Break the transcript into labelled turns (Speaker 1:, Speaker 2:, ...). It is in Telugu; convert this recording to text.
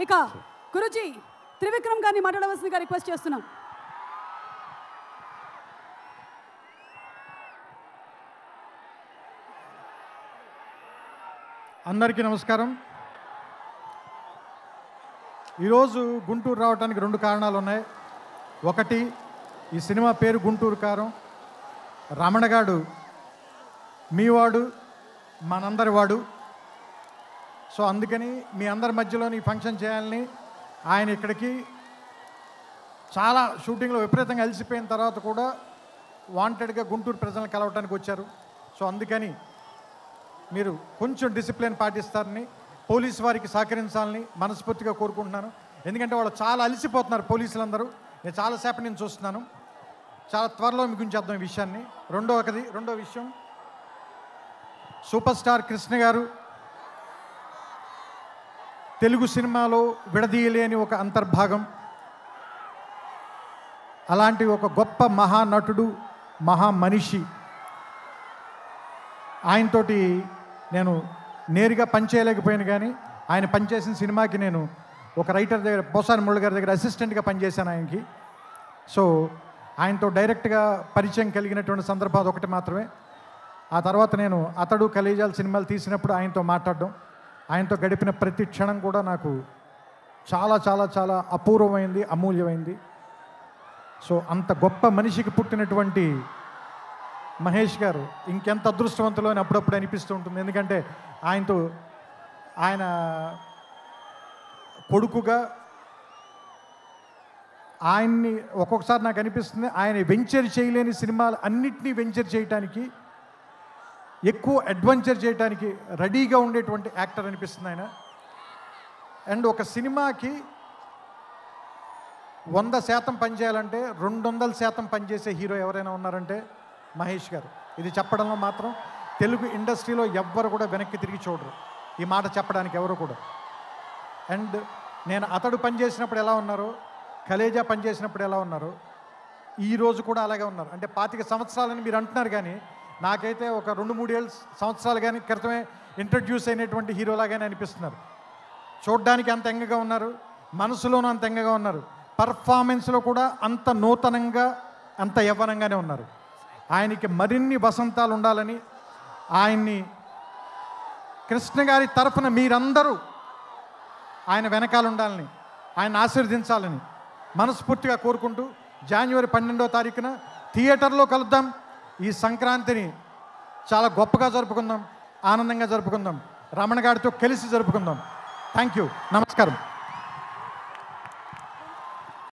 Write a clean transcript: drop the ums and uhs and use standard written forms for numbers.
Speaker 1: ఇక గురుజీ త్రివిక్రమ్ గారిని మాట్లాడవలసిందిగా రిక్వెస్ట్ చేస్తున్నాం.
Speaker 2: అందరికీ నమస్కారం. ఈరోజు గుంటూరు రావడానికి 2 కారణాలు ఉన్నాయి. ఒకటి, ఈ సినిమా పేరు గుంటూరు కారం. రమణగాడు మీవాడు, మనందరి వాడు. సో అందుకని మీ అందరి మధ్యలోని ఫంక్షన్ చేయాలని ఆయన ఇక్కడికి చాలా షూటింగ్లో విపరీతంగా అలసిపోయిన తర్వాత కూడా వాంటెడ్గా గుంటూరు ప్రజలను కలవటానికి వచ్చారు. సో అందుకని మీరు కొంచెం డిసిప్లిన్ పాటిస్తారని, పోలీసు వారికి సహకరించాలని మనస్ఫూర్తిగా కోరుకుంటున్నాను. ఎందుకంటే వాళ్ళు చాలా అలసిపోతున్నారు పోలీసులందరూ. నేను చాలాసేపటి నుంచి చూస్తున్నాను. చాలా త్వరలో ముగించేద్దాం ఈ విషయాన్ని. రెండో విషయం, సూపర్ స్టార్ కృష్ణ గారు తెలుగు సినిమాలో విడదీయలేని ఒక అంతర్భాగం. అలాంటి ఒక గొప్ప మహానటుడు, మహామనిషి. ఆయనతోటి నేను నేరుగా పనిచేయలేకపోయాను, కానీ ఆయన పనిచేసిన సినిమాకి నేను ఒక రైటర్ దగ్గర, పోసాని మురళి గారి దగ్గర అసిస్టెంట్గా పనిచేశాను ఆయనకి. సో ఆయనతో డైరెక్ట్గా పరిచయం కలిగినటువంటి సందర్భం ఒకటి మాత్రమే. ఆ తర్వాత నేను అతడు కలేజాల సినిమాలు తీసినప్పుడు ఆయనతో మాట్లాడడం, ఆయనతో గడిపిన ప్రతి క్షణం కూడా నాకు చాలా చాలా చాలా అపూర్వమైంది, అమూల్యమైంది. సో అంత గొప్ప మనిషికి పుట్టినటువంటి మహేష్ గారు ఇంకెంత అదృష్టవంతులు అని అప్పుడప్పుడు అనిపిస్తూ ఉంటుంది. ఎందుకంటే ఆయన కొడుకుగా ఆయన్ని ఒక్కొక్కసారి నాకు అనిపిస్తుంది, ఆయన వెంచర్ చేయలేని సినిమాలు అన్నిటినీ వెంచర్ చేయటానికి, ఎక్కువ అడ్వెంచర్ చేయడానికి రెడీగా ఉండేటువంటి యాక్టర్ అనిపిస్తుంది ఆయన. అండ్ ఒక సినిమాకి 100% పనిచేయాలంటే 200% పనిచేసే హీరో ఎవరైనా ఉన్నారంటే మహేష్ గారు. ఇది చెప్పడంలో మాత్రం తెలుగు ఇండస్ట్రీలో ఎవ్వరు కూడా వెనక్కి తిరిగి చూడరు, ఈ మాట చెప్పడానికి ఎవరు కూడా. అండ్ నేను అతడు పనిచేసినప్పుడు ఎలా ఉన్నారో, కలేజా పనిచేసినప్పుడు ఎలా ఉన్నారో, ఈరోజు కూడా అలాగే ఉన్నారు. అంటే 25 సంవత్సరాలని మీరు అంటున్నారు, కానీ నాకైతే ఒక 2-3 సంవత్సరాలు కానీ క్రితమే ఇంట్రడ్యూస్ అయినటువంటి హీరోలాగానే అనిపిస్తున్నారు. చూడ్డానికి అంత ఎంగగా ఉన్నారు, మనసులోనూ అంత ఎంగగా ఉన్నారు, పర్ఫార్మెన్స్లో కూడా అంత నూతనంగా, అంత యవ్వనంగానే ఉన్నారు. ఆయనకి మరిన్ని వసంతాలు ఉండాలని, ఆయన్ని కృష్ణ గారి తరఫున మీరందరూ ఆయన వెనకాల ఉండాలని, ఆయన ఆశీర్వదించాలని మనస్ఫూర్తిగా కోరుకుంటూ, జనవరి 12వ తారీఖున థియేటర్లో కలుద్దాం. ఈ సంక్రాంతిని చాలా గొప్పగా జరుపుకుందాం, ఆనందంగా జరుపుకుందాం, రమణ గారితో కలిసి జరుపుకుందాం. థ్యాంక్ యూ, నమస్కారం.